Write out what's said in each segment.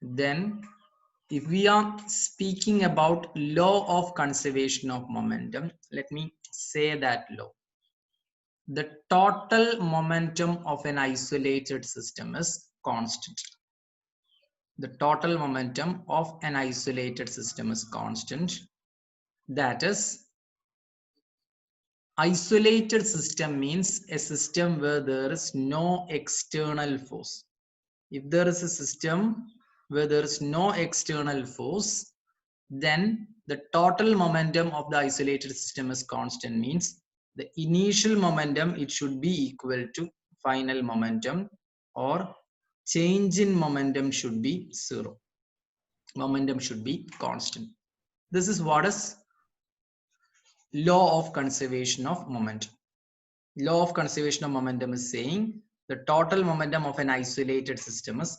Then if we are speaking about law of conservation of momentum, let me say that law. The total momentum of an isolated system is constant. The total momentum of an isolated system is constant. That is, isolated system means a system where there is no external force. If there is a system where there is no external force, then the total momentum of the isolated system is constant, means the initial momentum, it should be equal to final momentum, or change in momentum should be zero. Momentum should be constant. This is what is law of conservation of momentum. Law of conservation of momentum is saying the total momentum of an isolated system is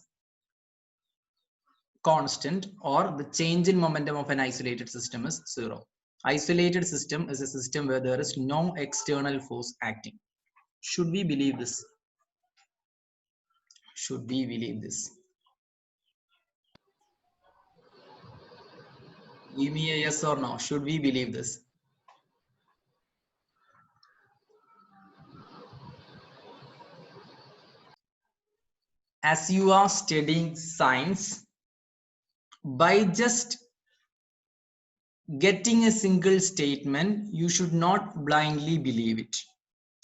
constant, or the change in momentum of an isolated system is zero. Isolated system is a system where there is no external force acting. Should we believe this? Should we believe this? Give me a yes or no. Should we believe this? As you are studying science, by just getting a single statement, you should not blindly believe it.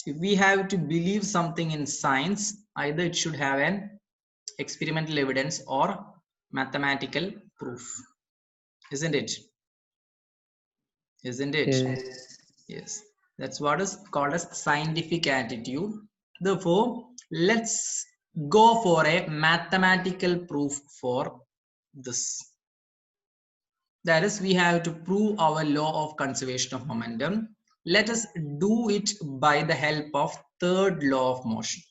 If we have to believe something in science, either it should have an experimental evidence or mathematical proof. Isn't it? Isn't it? Yes. Yes. That's what is called as scientific attitude. Therefore, let's go for a mathematical proof for this. That is, we have to prove our law of conservation of momentum. Let us do it by the help of third law of motion.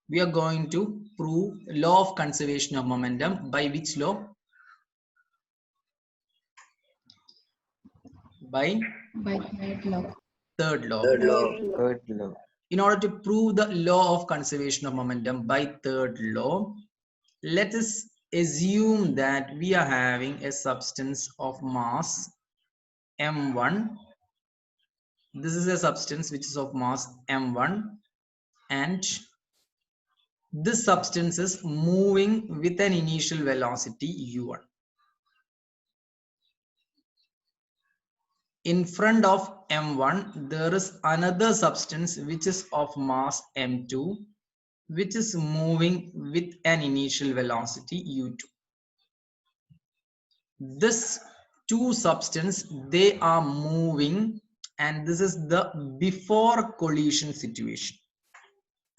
We are going to prove law of conservation of momentum by which law? By third law. Third law. Third law. In order to prove the law of conservation of momentum by third law, let us assume that we are having a substance of mass m1. This is a substance which is of mass m1, and this substance is moving with an initial velocity u1. In front of m1, there is another substance which is of mass m2, which is moving with an initial velocity u2. This two substance, they are moving, and this is the before collision situation.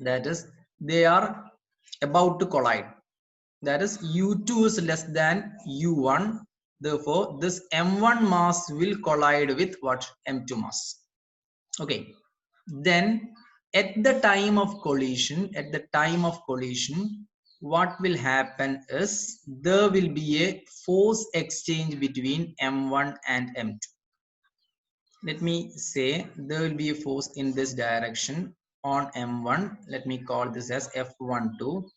That is, they are about to collide. That is, u2 is less than u1. Therefore, this m1 mass will collide with what? M2 mass. Okay. Then at the time of collision, what will happen is there will be a force exchange between m1 and m2. Let me say there will be a force in this direction on m1. Let me call this as F12,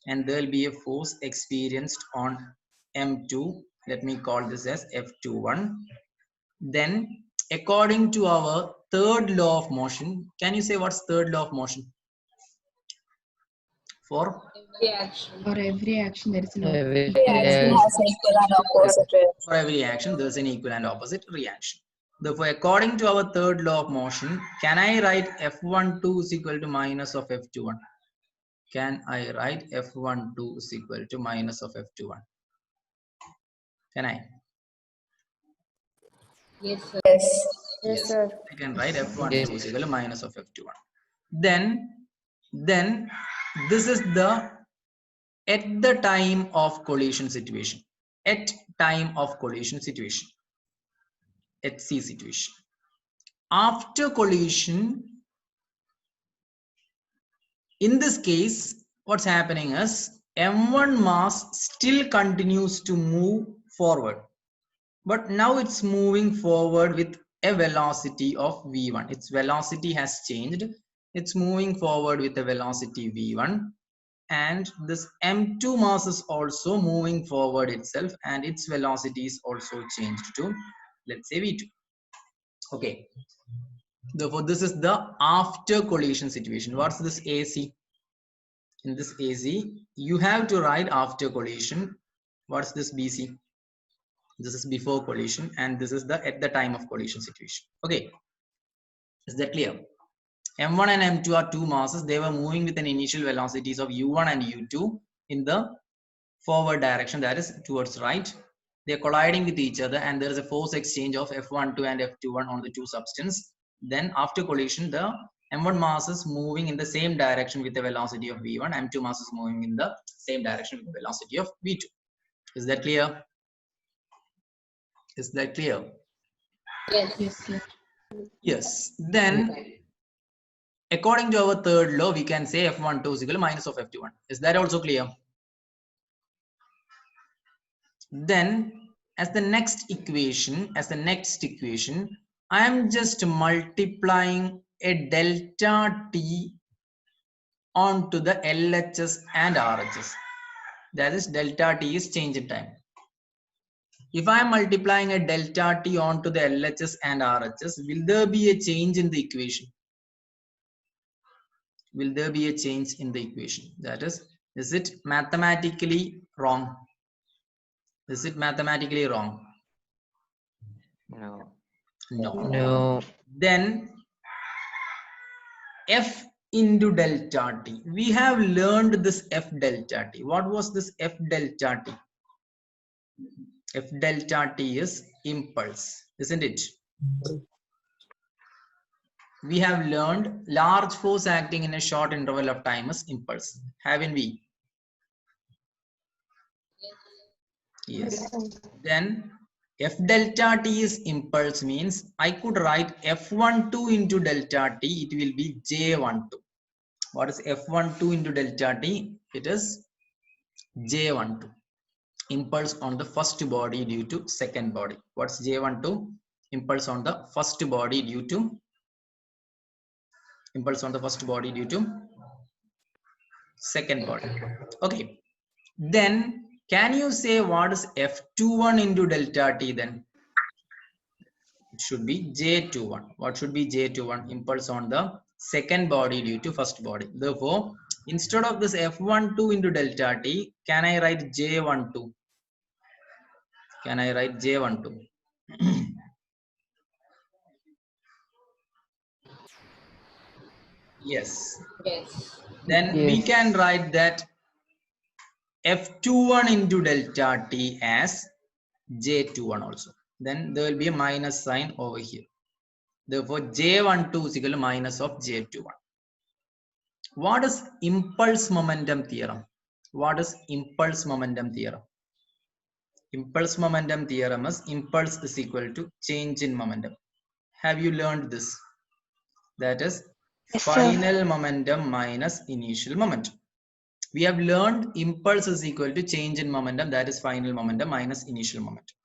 and there will be a force experienced on m2. Let me call this as F21. Then according to our third law of motion, can you say what's third law of motion? For every action there is an Every opposite. For every action there is an equal and opposite reaction. Therefore, according to our third law of motion, can I write F12 is equal to minus of F21? Can I write F12 is equal to minus of F21? Can I? Yes, sir. Yes, sir. I can write F12 is equal to minus of F21. Then this is the at the time of collision situation. At time of collision situation. At C situation. After collision, in this case, what's happening is m1 mass still continues to move forward, but now it's moving forward with a velocity of v1. Its velocity has changed. It's moving forward with a velocity v1, and this m2 mass is also moving forward itself, and its velocity is also changed to, let's say, v2. Okay, therefore this is the after collision situation. What's this AC? In this AC you have to write after collision. What's this BC? This is before collision, and this is the at the time of collision situation. Okay, is that clear? M1 and M2 are two masses. They were moving with an initial velocities of u1 and u2 in the forward direction, that is towards right. They are colliding with each other, and there is a force exchange of F12 and F21 on the two substance. Then after collision, the M1 mass is moving in the same direction with the velocity of v1. M2 mass is moving in the same direction with the velocity of v2. Is that clear? Is that clear? Yes. Yes. Yes. Yes. Then according to our third law, we can say F12 is equal to minus of F21. Is that also clear? Then as the next equation, I am just multiplying a delta T onto the LHS and RHS. That is, delta T is change in time. If I am multiplying a delta T onto the LHS and RHS, will there be a change in the equation? Will there be a change in the equation? That is it mathematically wrong? Is it mathematically wrong? No. No. No. Then F into delta T. We have learned this F delta T. What was this F delta T? F delta T is impulse, isn't it? We have learned large force acting in a short interval of time is impulse, haven't we? Yes. Then F delta T is impulse means I could write F12 into delta T, it will be J12. What is F12 into delta T? It is J12. Impulse on the first body due to second body. What's J12? Impulse on the first body due to second body. Okay. Then can you say what is F21 into delta T then? It should be J21. What should be J21? Impulse on the second body due to first body. Therefore, instead of this F12 into delta T, can I write J12? Can I write J12? Yes. Yes. Then we can write that F21 into delta T as J21 also. Then there will be a minus sign over here. Therefore, J12 is equal to minus of J21. What is impulse momentum theorem? What is impulse momentum theorem? Impulse momentum theorem is impulse is equal to change in momentum. Have you learned this? That is final momentum minus initial momentum. We have learned impulse is equal to change in momentum, that is final momentum minus initial momentum.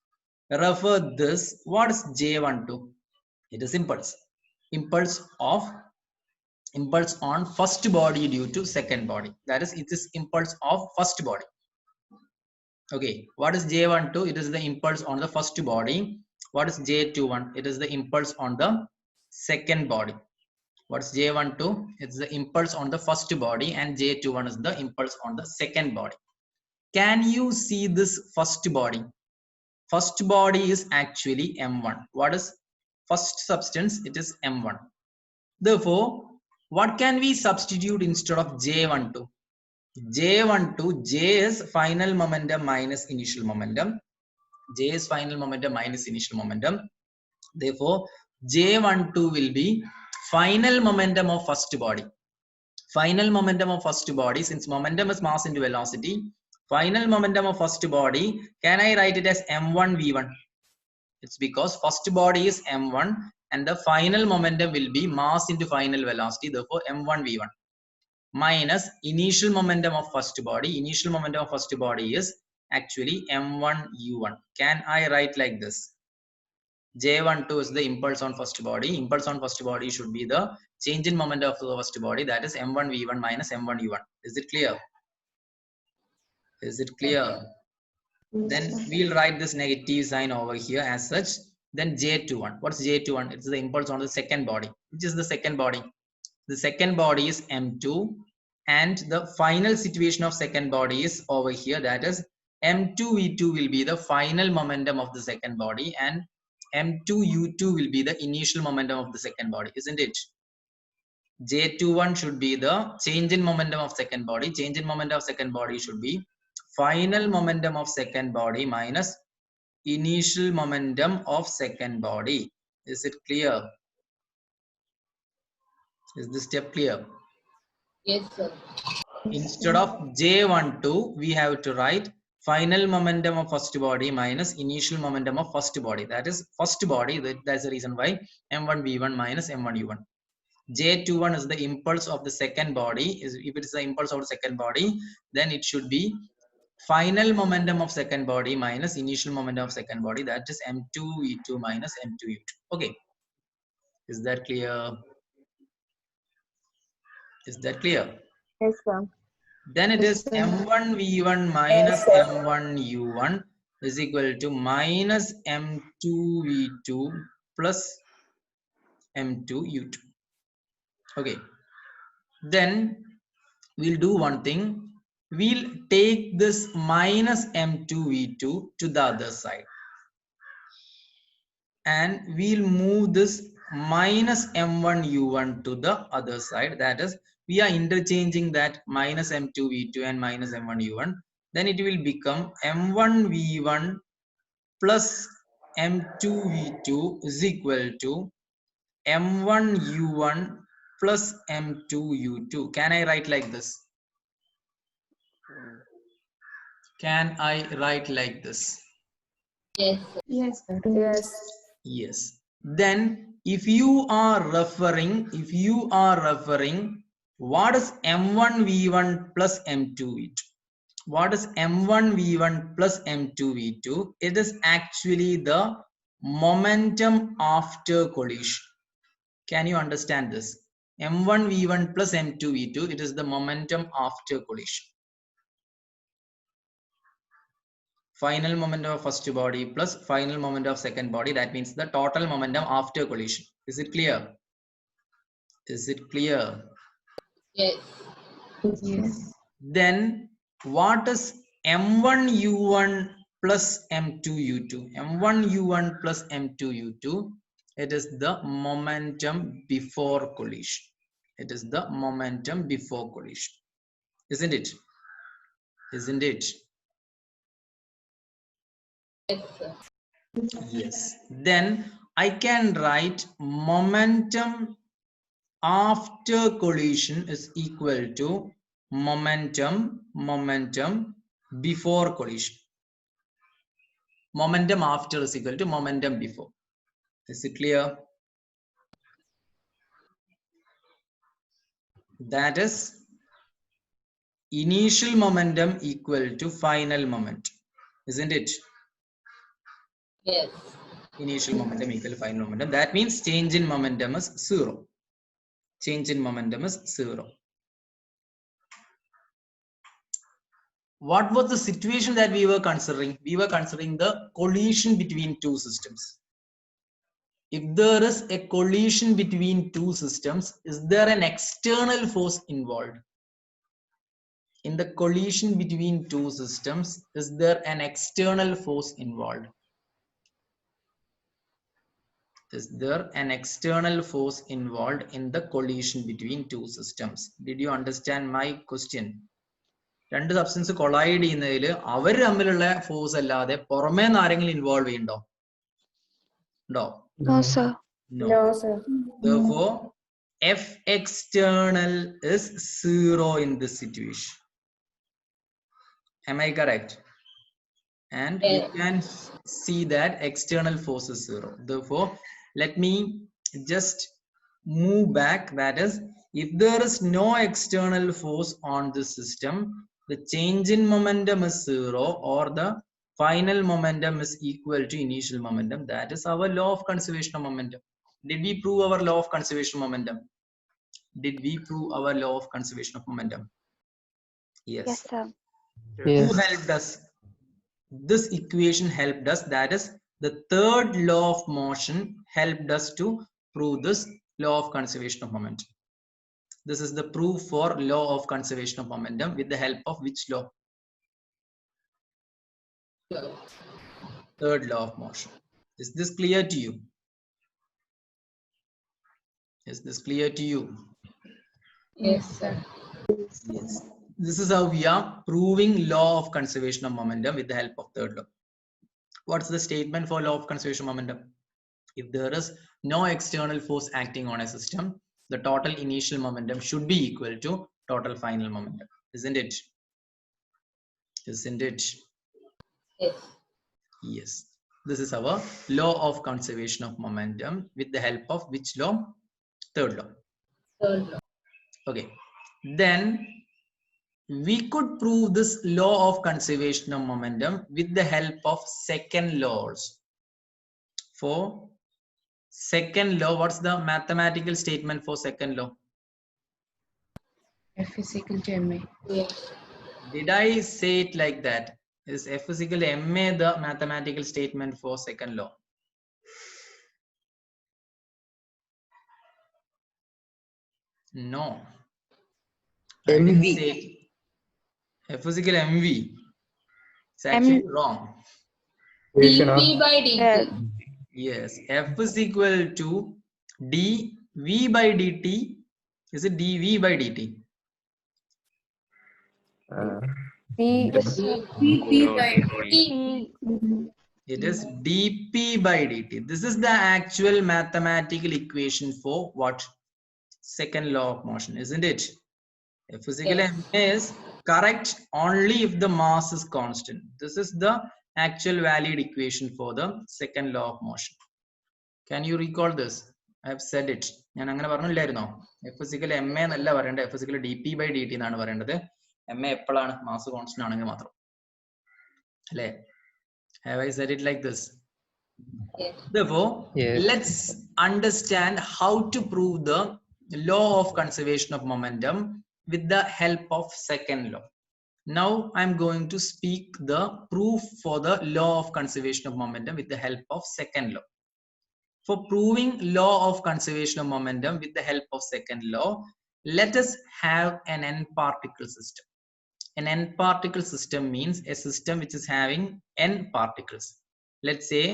Refer this. What is J12? It is impulse. Impulse on first body due to second body. That is, it is impulse of first body. Okay, what is J12? It is the impulse on the first body. What is J21? It is the impulse on the second body. What's J12? It's the impulse on the first body, and J21 is the impulse on the second body. Can you see this first body? First body is actually M1. What is first substance? It is M1. Therefore, what can we substitute instead of J12? J12, J is final momentum minus initial momentum. J is final momentum minus initial momentum. Therefore, J12 will be final momentum of first body. Final momentum of first body, since momentum is mass into velocity, final momentum of first body, can I write it as M1 V1? It's because first body is M1 and the final momentum will be mass into final velocity, therefore M1 V1 minus initial momentum of first body. Initial momentum of first body is actually M1 U1. Can I write like this? J12 is the impulse on first body. Impulse on first body should be the change in momentum of the first body, that is M1 V1 minus M1 U1. Is it clear? Is it clear? Then we'll write this negative sign over here as such. Then J21. What's J21? It's the impulse on the second body. Which is the second body? The second body is M2, and the final situation of second body is over here. That is M2V2 will be the final momentum of the second body, and M2U2 will be the initial momentum of the second body, isn't it? J21 should be the change in momentum of second body. Change in momentum of second body should be final momentum of second body minus initial momentum of second body. Is it clear? Is this step clear? Yes, sir. Instead of J12, we have to write final momentum of first body minus initial momentum of first body. That is first body. That's the reason why M1V1 minus M1U1. J21 is the impulse of the second body. If it is the impulse of the second body, then it should be final momentum of second body minus initial momentum of second body. That is M2V2 minus M2U2. Okay. Is that clear? Is that clear? Yes, sir. Then it is M1V1 minus M1U1 is equal to minus M2V2 plus M2U2. Okay. Then we'll do one thing. We'll take this minus M2V2 to the other side. And we'll move this minus M1U1 to the other side. That is, we are interchanging that minus M2V2 and minus M1U1. Then it will become M1V1 plus M2V2 is equal to M1U1 plus M2U2. Can I write like this? Can I write like this? Yes, sir. Yes, sir. Yes. Yes. Then if you are referring what is M1V1 plus M2V2? What is M1V1 plus M2V2? It is actually the momentum after collision. Can you understand this? M1V1 plus M2V2, it is the momentum after collision. Final momentum of first body plus final momentum of second body. That means the total momentum after collision. Is it clear? Is it clear? Yes. Yes. Then what is M1U1 plus M2U2? M1U1 plus M2U2. It is the momentum before collision. It is the momentum before collision. Isn't it? Isn't it? Yes, sir. Yes. Then I can write momentum after collision is equal to momentum before collision. Momentum after is equal to momentum before. Is it clear? That is initial momentum equal to final momentum. Isn't it? Yes. Initial momentum equal to final momentum. That means change in momentum is 0. Change in momentum is 0. What was the situation that we were considering? We were considering the collision between two systems. If there is a collision between two systems, is there an external force involved? In the collision between two systems, is there an external force involved? Is there an external force involved in the collision between two systems? Did you understand my question? രണ്ട് substance collide ചെയ്യുന്നതിൽ അവർ തമ്മിലുള്ള force അല്ലാതെ പുറമേ നിന്ന് ആരെങ്കിലും involve ചെയ്യുന്നുണ്ടോ? ഉണ്ടോ? No, sir. No. No, sir. Therefore, F external is 0 in this situation. Am I correct? And you can see that external force is 0. Therefore, let me just move back. That is, if there is no external force on the system, the change in momentum is 0 or the final momentum is equal to initial momentum. That is our law of conservation of momentum. Did we prove our law of conservation of momentum? Did we prove our law of conservation of momentum? Yes. Yes, sir. Who Yes. helped us? This equation helped us. That is, the third law of motion helped us to prove this law of conservation of momentum. This is the proof for law of conservation of momentum with the help of which law? Third law of motion. Is this clear to you? Is this clear to you? Yes, sir. Yes. This is how we are proving law of conservation of momentum with the help of third law. What's the statement for law of conservation of momentum? If there is no external force acting on a system, the total initial momentum should be equal to total final momentum. Isn't it? Isn't it? Yes. Yes. This is our law of conservation of momentum with the help of which law? Third law. Third law. Okay. Then we could prove this law of conservation of momentum with the help of second law also. For second law, what's the mathematical statement for second law? F is equal to MA. Yes. Did I say it like that? Is F is equal to MA the mathematical statement for second law? No. I didn't MV. say it. F is equal to MV. It's actually wrong. dP by dt. Yes. Yes. F is equal to dV by dt. Is it dV by dt? P. dP by dt. P. It is dP by dt. This is the actual mathematical equation for what? Second law of motion, isn't it? F is equal to Yes. ma is correct only if the mass is constant. This is the actual valid equation for the second law of motion. Can you recall this? I have said it. ഞാൻ അങ്ങനെ പറഞ്ഞില്ലായിരുന്നോ? F is equal to ma എന്നല്ല പറയേണ്ടത്. F is equal to dP by dt എന്നാണ് പറയേണ്ടത്. ma എപ്പോഴാണ് mass constant ആണെങ്കിൽ മാത്രം. അല്ലേ? Have I said it like this? Yes. Therefore, Yes. let's understand how to prove the law of conservation of momentum with the help of second law. Now I'm going to speak the proof for the law of conservation of momentum with the help of second law. For proving law of conservation of momentum with the help of second law, let us have an n particle system. An n particle system means a system which is having n particles. Let's say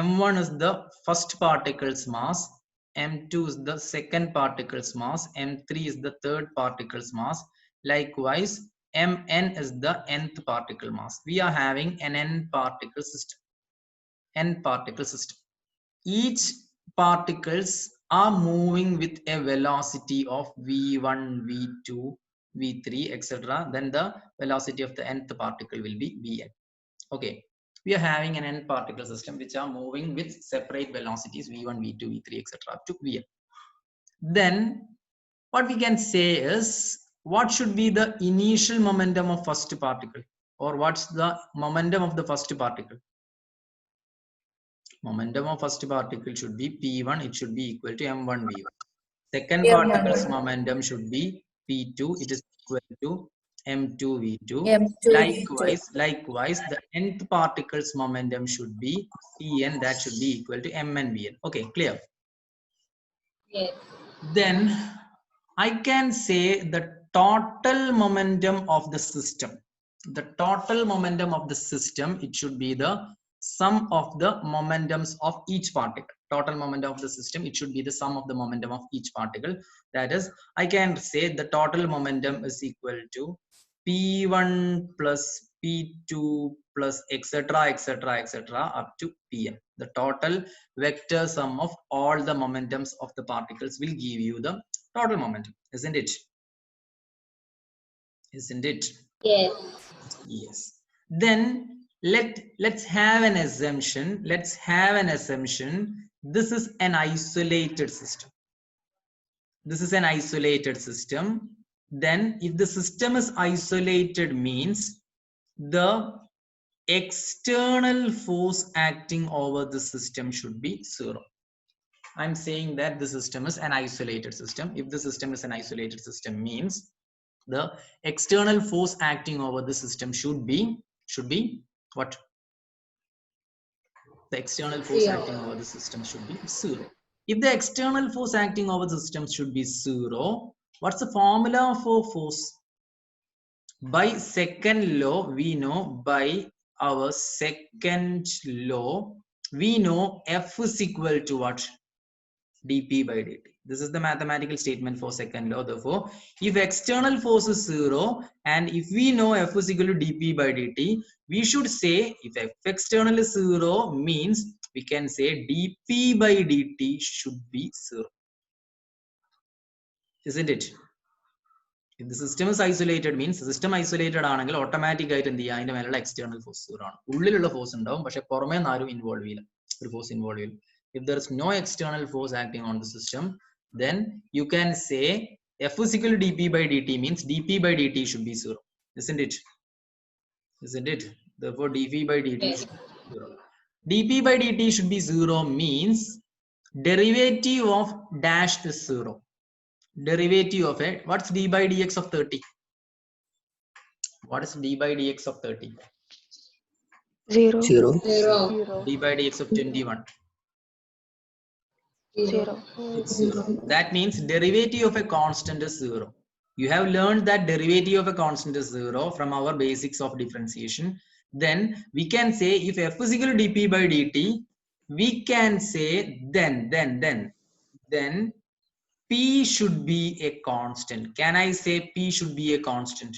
m1 is the first particle's mass, m2 is the second particle's mass, m3 is the third particle's mass. Likewise, mn is the nth particle mass. We are having an n particle system. N particle system. Each particles are moving with a velocity of v1, v2, v3, etc. Then the velocity of the nth particle will be vn. Okay, we are having an n particle system which are moving with separate velocities v1, v2, v3, etc. up to vn. Then what we can say is, what should be the initial momentum of first particle, or what's the momentum of the first particle? Momentum of first particle should be p1. It should be equal to m1 v1. Second particle's momentum should be p2. It is equal to m2 v2. Likewise, the nth particle's momentum should be pn. That should be equal to mn vn. Okay, clear? Yes. Then I can say the total momentum of the system. The total momentum of the system, it should be the sum of the momentums of each particle. Total momentum of the system, it should be the sum of the momentum of each particle. That is, I can say the total momentum is equal to p1 plus p2 plus etc up to pn. The total vector sum of all the momentums of the particles will give you the total momentum, isn't it? Isn't it? Yes. Yes. Then let's have an assumption. Let's have an assumption. This is an isolated system. This is an isolated system. Then if the system is isolated means the external force acting over the system should be zero. I'm saying that the system is an isolated system. If the system is an isolated system means The external force acting over the system should be what? The external force Zero. acting over the system should be 0. If the external force acting over the system should be 0, what's the formula for force? By second law, we know, by our second law, we know F is equal to what? dP by dt. This is the mathematical statement for second law. Therefore, if external force is 0 and if we know F is equal to dP by dt, we should say if F external is 0 means we can say dP by dt should be 0. Isn't it? If the system is isolated means system isolated ആണെങ്കിൽ automatic ആയിട്ട് എന്ത് ചെയ്യുക അതിന്റെ മേലുള്ള external force 0 ആണ്. ഉള്ളിലുള്ള force ഉണ്ടാവും പക്ഷെ പുറമേ നിന്ന് ആരും ഇൻവോൾവ് ചെയ്യില്ല. ഒരു ഫോഴ്സ് ഇൻവോൾവ് ചെയ്യില്ല. If there is no external force acting on the system, then you can say F is equal to dP by dt means dP by dt should be 0. Isn't it? Isn't it? Therefore, dP by dt Yes. should be 0. dP by dt should be 0 means derivative of dash is 0. Derivative of a, what's d by dx of 30? What is d by dx of 30? 0. 0. Zero. d by dx of 21. Zero. It's 0. That means derivative of a constant is 0. You have learned that derivative of a constant is 0 from our basics of differentiation. Then we can say if f is equal to dp by dt, we can say then p should be a constant. Can I say p should be a constant?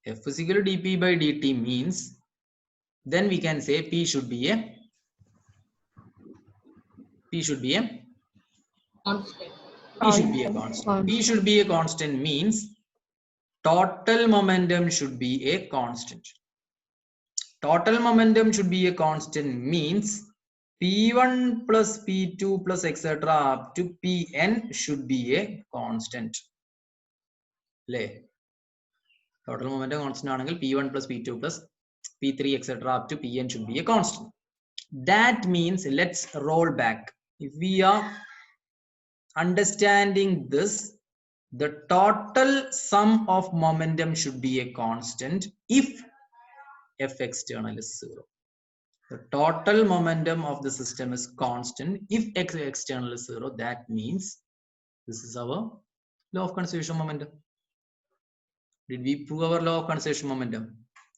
F is equal to dP by dt means then we can say p should be a Constant. P should be a constant. P should be a constant means total momentum should be a constant. Total momentum should be a constant means P1 plus P2 plus etc. up to Pn should be a constant. Lay. Total momentum constant ആണെങ്കിൽ P1 plus P2 plus P3 etc. up to Pn should be a constant. That means let's roll back. If we are understanding this, the total sum of momentum should be a constant if F external is 0. The total momentum of the system is constant if X external is 0. That means this is our law of conservation of momentum. Did we prove our law of conservation of momentum?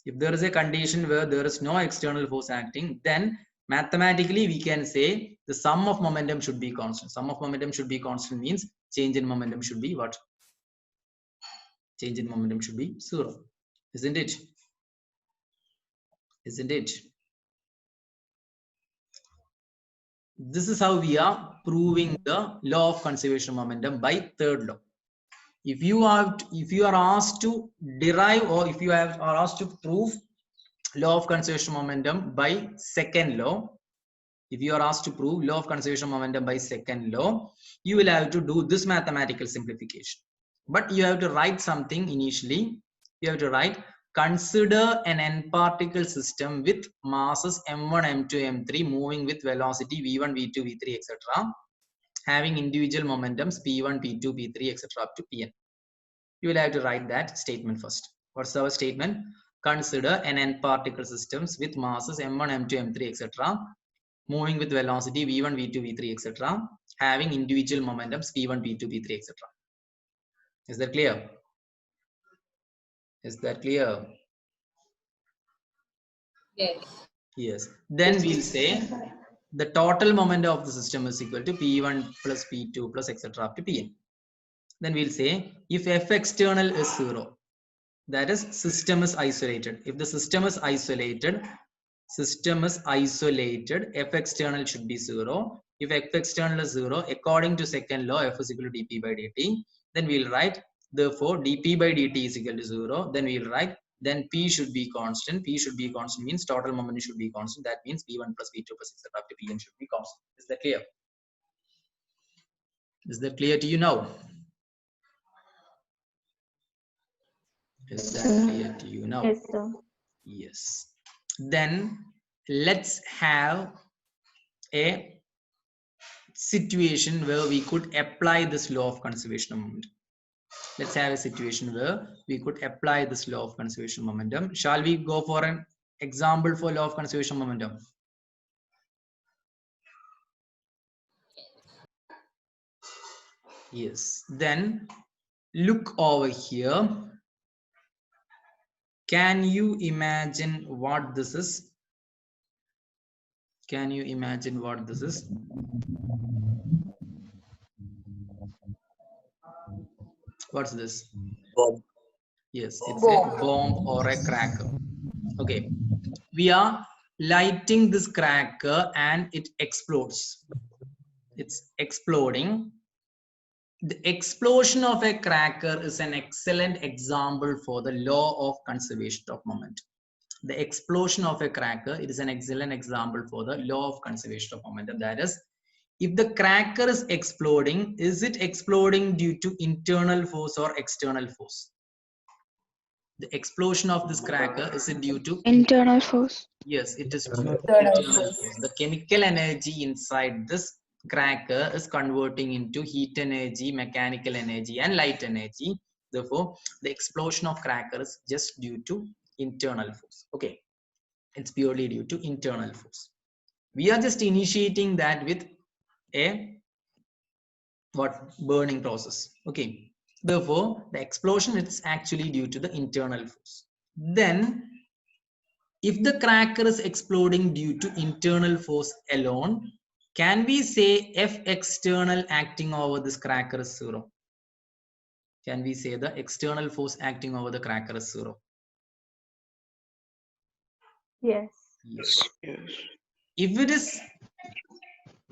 If there is a condition where there is no external force acting, then mathematically we can say the sum of momentum should be constant. Sum of momentum should be constant means change in momentum should be what? Change in momentum should be 0. Isn't it? Isn't it? This is how we are proving the law of conservation of momentum by third law. If you are asked to derive or if you are asked to prove law of conservation of momentum by second law, if you are asked to prove law of conservation of momentum by second law, you will have to do this mathematical simplification. But you have to write something initially. You have to write, consider an n particle system with masses m1, m2, m3 moving with velocity v1, v2, v3 etc. having individual momentums p1, p2, p3 etc. up to pn. You will have to write that statement first. What's our statement? Consider an n particle systems with masses m1, m2, m3 etc. moving with velocity v1, v2, v3 etc. having individual momentums p1, p2, p3 etc. Is that clear? Is that clear? Yes. Yes. Then we'll say the total momentum of the system is equal to p1 plus p2 plus etc. up to pn. Then we'll say if f external is 0, that is system is isolated. If the system is isolated, f external should be 0. If f external is 0, according to second law, f is equal to dp by dt. Then we'll write, therefore dp by dt is equal to 0. Then we'll write, then p should be constant. P should be constant means total momentum should be constant. That means p1 plus p2 plus etc. up to pn should be constant. Is that clear? Is that clear to you now? Is that clear to you now? Yes, sir. Yes. Then let's have a situation where we could apply this law of conservation of momentum. let's have a situation where we could apply this law of conservation momentum. Shall we go for an example for law of conservation momentum? Yes. Then look over here. Can you imagine what this is? Can you imagine what this is? What's this? Bomb. Yes, it's a bomb or a cracker. Okay, we are lighting this cracker and it explodes. It's exploding. The explosion of a cracker is an excellent example for the law of conservation of momentum. The explosion of a cracker, it is an excellent example for the law of conservation of momentum. That is, if the cracker is exploding, is it exploding due to internal force or external force? The explosion of this cracker, is it due to Internal force. Yes, it is due to internal force. The chemical energy inside this cracker is converting into heat energy, mechanical energy, and light energy. Therefore, the explosion of cracker is just due to internal force. Okay, it's purely due to internal force. We are just initiating that with a burning process. Okay, therefore, the explosion is actually due to the internal force. Then, if the cracker is exploding due to internal force alone, can we say F external acting over this cracker is 0? Can we say the external force acting over the cracker is 0? Yes. Yes. If it is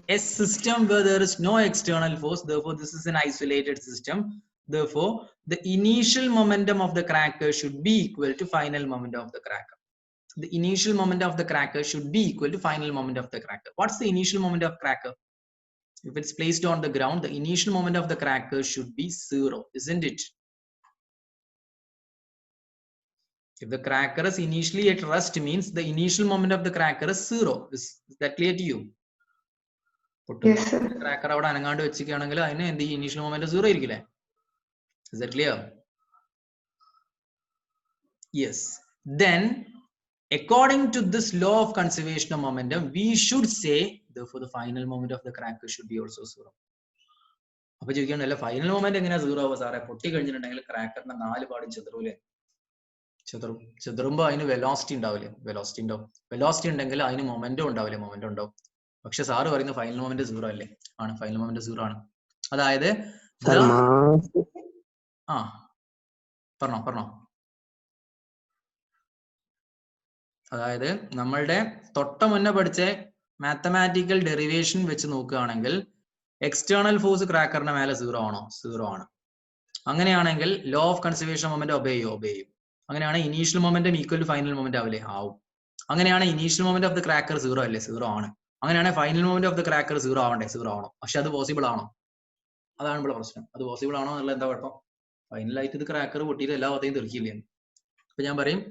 a system where there is no external force, therefore this is an isolated system. Therefore, the initial momentum of the cracker should be equal to final momentum of the cracker. The initial moment of the cracker should be equal to final moment of the cracker. What's the initial moment of cracker? If it's placed on the ground, the initial moment of the cracker should be 0, isn't it? If the cracker is initially at rest, means the initial moment of the cracker is 0. Is that clear to you? Yes, sir. Cracker out anangadu vechikkanengil adine the initial moment is 0 irikile. Is that clear? Yes. Then, according to this law of conservation of momentum, we should say, therefore, the final moment of the cracker should be also 0. അപ്പോൾ ചോദിക്കുകയാണല്ലോ final moment എങ്ങനെയാ 0 ആവുക സാറേ? പൊട്ടി കഴിഞ്ഞിട്ടുണ്ടെങ്കിൽ ക്രാക്കറിന്റെ 4 പാടും ചെതറൂലേ? ചെതറുമ്പോൾ അതിന് velocity ഉണ്ടാവില്ലേ? Velocity ഉണ്ടാവും. വെലോസിറ്റി ഉണ്ടെങ്കിൽ അതിന് മൊമെന്റം ഉണ്ടാവില്ലേ? മൊമെന്റം ഉണ്ടാവും. പക്ഷെ സാറ് പറയുന്ന ഫൈനൽ മൊമെന്റ് 0 അല്ലേ? ആണ്, ഫൈനൽ മൊമെന്റ് 0 ആണ്. അതായത് പറഞ്ഞോ. അതായത് നമ്മളുടെ തൊട്ട മുന്നേ പഠിച്ച മാത്തമാറ്റിക്കൽ ഡെറിവേഷൻ വെച്ച് നോക്കുകയാണെങ്കിൽ എക്സ്റ്റേണൽ ഫോഴ്സ് ക്രാക്കറിന്റെ മേലെ 0 ആണോ? 0 ആണ്. അങ്ങനെയാണെങ്കിൽ law of conservation moment obey ചെയ്യും. അങ്ങനെയാണെങ്കിൽ initial momentum equal to final moment ആവില്ലേ? ആവും. അങ്ങനെയാണെങ്കിൽ initial moment of the cracker 0 അല്ലേ? 0 ആണ്. അങ്ങനെയാണെങ്കിൽ final moment of the cracker 0 ആവണ്ടേ? 0 ആവണം. പക്ഷെ അത് പോസിബിൾ ആണോ? അതാണ് ഇവിടെ പ്രശ്നം. അത് പോസിബിൾ ആണോ എന്നുള്ള എന്താ കുഴപ്പം? ഫൈനലായിട്ട് ഇത് ക്രാക്കർ പൊട്ടിയിട്ട് എല്ലാ ഭാഗത്തേക്കും തെറിക്കില്ലേ? അപ്പൊ ഞാൻ പറയും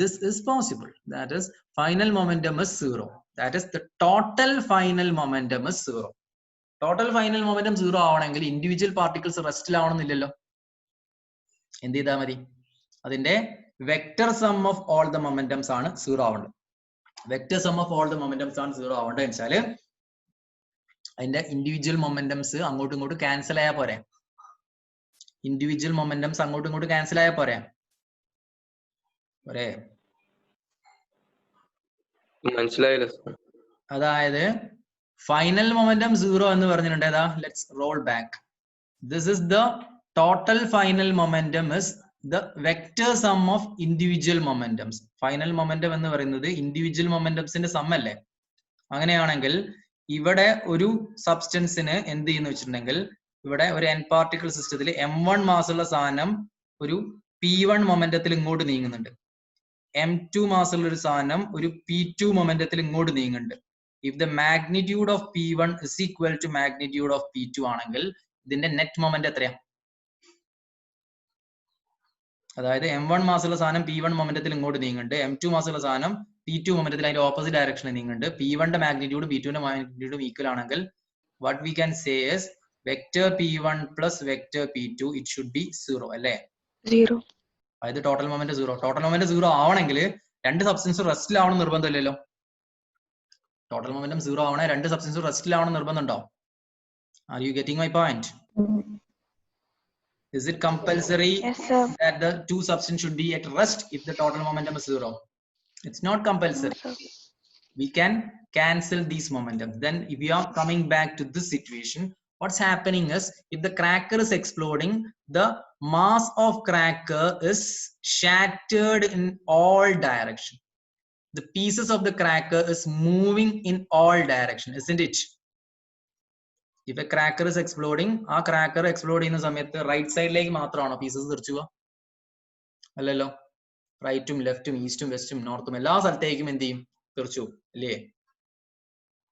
this is possible. That is, final momentum is 0. That is, the total final momentum is 0. Total final momentum 0 ആവണമെങ്കിൽ ഇൻഡിവിജ്വൽ പാർട്ടിക്കിൾസ് റെസ്റ്റിലാവണമെന്നില്ലല്ലോ. എന്ത് ചെയ്താൽ മതി? അതിന്റെ vector sum of all the momentums ആണ് 0 ആവേണ്ടത്. Vector sum of all the momentums ആണ് 0 ആവേണ്ടത് വെച്ചാല് അതിന്റെ ഇൻഡിവിജ്വൽ മൊമെന്റംസ് അങ്ങോട്ടും ഇങ്ങോട്ടും ക്യാൻസൽ ആയാൽ പോരെ? ഇൻഡിവിജ്വൽ മൊമെന്റംസ് അങ്ങോട്ടും ഇങ്ങോട്ടും ക്യാൻസൽ ആയാൽ പോരെ? മനസ്സിലായില്ല. അതായത് ഫൈനൽ മൊമെന്റം 0 എന്ന് പറഞ്ഞിട്ടുണ്ട്. ഏതാ? Let's roll back. This is the total final momentum is the vector sum of individual momentums. Final momentum എന്ന് പറയുന്നത് ഇൻഡിവിജ്വൽ മൊമെന്റംസിന്റെ സം അല്ലേ? അങ്ങനെയാണെങ്കിൽ ഇവിടെ ഒരു സബ്സ്റ്റൻസിന് എന്ത് ചെയ്യുന്നു വെച്ചിട്ടുണ്ടെങ്കിൽ, ഇവിടെ ഒരു n പാർട്ടിക്കിൾ സിസ്റ്റത്തിൽ m1 മാസുള്ള സാധനം ഒരു p1 മൊമെന്റത്തിൽ ഇങ്ങോട്ട് നീങ്ങുന്നുണ്ട്. m2 മാസുള്ള ഒരു സാധനം ഒരു p2 മൊമെന്റത്തിൽ ഇങ്ങോട്ട് നീങ്ങുന്നുണ്ട്. If the magnitude of p1 is equal to magnitude of p2 ആണെങ്കിൽ ഇതിന്റെ നെറ്റ് മൊമെന്റ് എത്രയാ? അതായത് m1 മാസുള്ള സാധനം p1 മൊമെന്റത്തിൽ ഇങ്ങോട്ട് നീങ്ങുന്നുണ്ട്, m2 മാസുള്ള സാധനം p2 മൊമെന്റത്തിൽ അതിന്റെ ഓപ്പോസിറ്റ് ഡയറക്ഷനിൽ നീങ്ങുന്നുണ്ട്. p1 ന്റെ മാഗ്നിറ്റ്യൂഡ് p2 ന്റെ മാഗ്നിറ്റ്യൂഡും ഈക്വൽ ആണെങ്കിൽ what we can say is vector p1 plus vector p2, it should be 0 അല്ലേ? 0. അതായത് ടോട്ടൽ മൊമെന്റ് 0. ടോട്ടൽ മൊമെന്റ് 0 ആവണമെങ്കിൽ രണ്ട് സബ്സ്റ്റൻസ് റെസ്റ്റിലാവണം നിർബന്ധമില്ലല്ലോ. ടോട്ടൽ മൊമെന്റം 0 ആവണേ രണ്ട് substance റെസ്റ്റിലാവണം നിർബന്ധമുണ്ടോ? Are you getting my point? Is it compulsory Yes, sir. that the two substances should be at rest if the total momentum is 0? It's not No, compulsory. sir. We can cancel these momentums. Then if we are coming back to this situation, what's happening is if the cracker is exploding, the mass of cracker is shattered in all direction. The pieces of the cracker is moving in all direction, isn't it? If a cracker is exploding, a cracker explode in the right side like matra pieces allalo, rightum, leftum, eastum, westum, northum, ella salthekkum endu cheyum thirchu alle.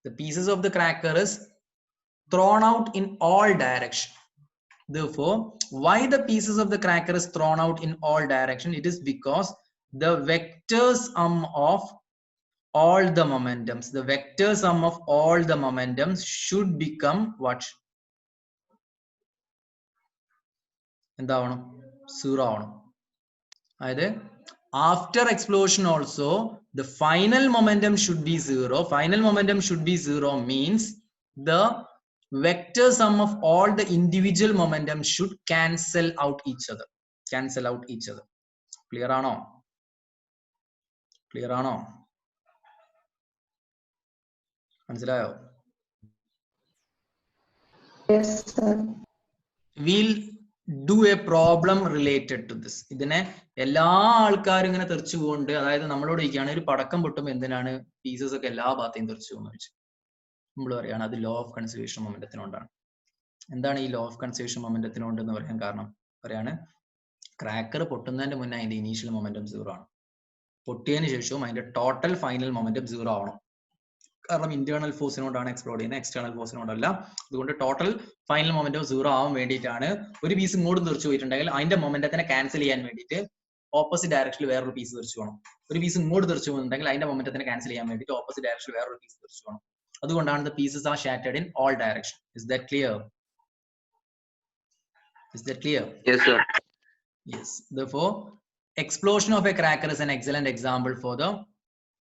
The pieces of the cracker is thrown out in all direction. Therefore, why the pieces of the cracker is thrown out in all direction? It is because the vector sum of all the momentums, the vector sum of all the momentums should become what? എന്താവണം? 0 ആവണം. അതായത് after explosion also the final momentum should be 0. Final momentum should be 0 means the vector sum of all the individual momentum should cancel out each other. Cancel out each other. Clear ആണോ? Clear ആണോ? മനസ്സിലായോ? Yes, sir. We'll do a problem related to this. ഇതിനെ എല്ലാ ആൾക്കാരും ഇങ്ങനെ തെറിച്ചു പോകുന്നുണ്ട്. അതായത് നമ്മളോട് ചോദിക്കുകയാണ് ഒരു പടക്കം പൊട്ടുമ്പോൾ എന്തിനാണ് പീസസ് ഒക്കെ എല്ലാ ഭാഗത്തെയും തെറിച്ചു പോകുന്നത് വെച്ച്. നമ്മൾ പറയാണ് അത് ലോ ഓഫ് കൺസർവേഷൻ മൊമെന്റത്തിനോണ്ടാണ്. എന്താണ് ഈ ലോ ഓഫ് കൺസർവേഷൻ മൊമെന്റത്തിനോണ്ട് എന്ന് പറയാൻ കാരണം? പറയാണ് ക്രാക്കർ പൊട്ടുന്നതിന്റെ മുന്നേ അതിന്റെ ഇനീഷ്യൽ മൊമെന്റം 0 ആണ്. പൊട്ടിയതിനു ശേഷവും അതിന്റെ ടോട്ടൽ ഫൈനൽ മൊമെന്റം 0 ആവണം. കാരണം ഇന്റേണൽ ഫോഴ്സിനോടാണ് എക്സ്പ്ലോഡ് ചെയ്യുന്നത്, എക്സ്റ്റേണൽ ഫോഴ്സിനോടല്ല. അതുകൊണ്ട് ടോട്ടൽ ഫൈനൽ മൊമെന്റം 0 ആവാൻ വേണ്ടിയിട്ടാണ് ഒരു പീസ് ഇങ്ങോട്ടും തെറിച്ചു പോയിട്ടുണ്ടെങ്കിൽ അതിന്റെ മൊമെന്റത്തിനെ ക്യാൻസൽ ചെയ്യാൻ വേണ്ടിയിട്ട് ഓപ്പോസിറ്റ് ഡയറക്ഷനിൽ വേറൊരു പീസ് തെറിച്ചു പോകണം. ഒരു പീസ് ഇങ്ങോട്ട് തെറിച്ചു പോകുന്നുണ്ടെങ്കിൽ അതിന്റെ മൊമെന്റത്തിനെ ക്യാൻസൽ ചെയ്യാൻ വേണ്ടിയിട്ട് ഓപ്പോസിറ്റ് ഡയറക്ഷനിൽ വേറൊരു പീസ് തെറിച്ചു പോകണം. അതുകൊണ്ടാണ് the pieces are shattered in all direction. Is that clear? Is that clear? Yes, sir. Yes. Therefore, explosion of a cracker is an excellent example for the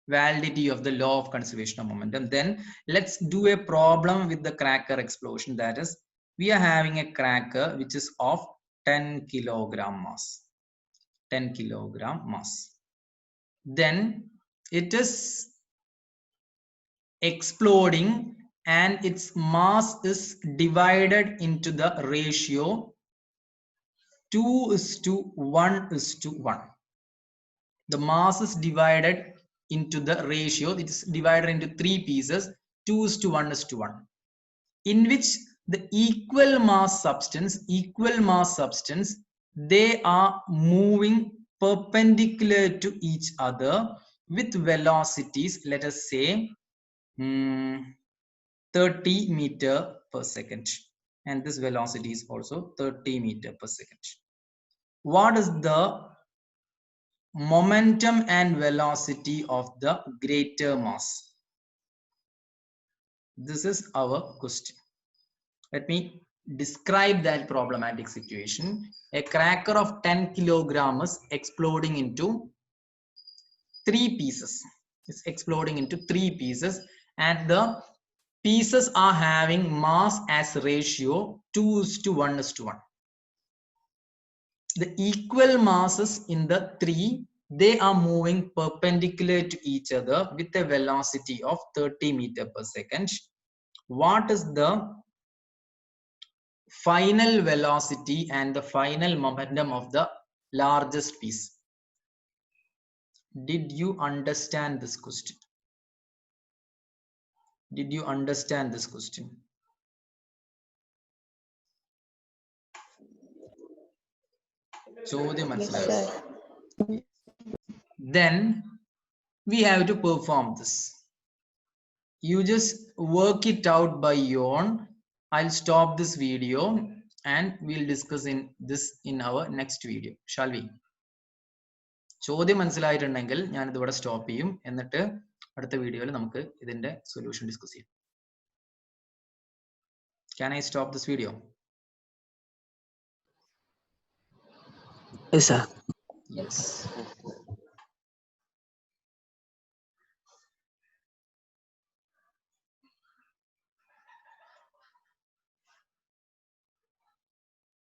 validity of the law of conservation of momentum. Then let's do a problem with the cracker explosion. That is, we are having a cracker which is of 10 kilogram mass. 10 kilogram mass. Then it is exploding and its mass is divided into the ratio 2:1:1. The mass is divided into the ratio, it is divided into 3 pieces, 2:1:1, in which the equal mass substance, they are moving perpendicular to each other with velocities, let us say 30 meter per second, and this velocity is also 30 meter per second. What is the momentum and velocity of the greater mass? This is our question. Let me describe that problematic situation. A cracker of 10 kilogram is exploding into 3 pieces. It's exploding into 3 pieces, and the pieces are having mass as ratio 2:1:1. The equal masses in the 3, they are moving perpendicular to each other with a velocity of 30 meter per second. What is the final velocity and the final momentum of the largest piece? Did you understand this question? Did you understand this question? Yes, sir. Then we have to perform this. You just work it out by your own. I'll stop this video and we'll discuss in our next video. Shall we? ചോദ്യം മനസ്സിലായിട്ടുണ്ടെങ്കിൽ ഞാൻ ഇതിവിടെ stop ചെയ്യും. എന്നിട്ട് അടുത്ത വീഡിയോയിൽ നമുക്ക് ഇതിന്റെ solution discuss ചെയ്യാം. Can I stop this video? Yes, sir. Yes.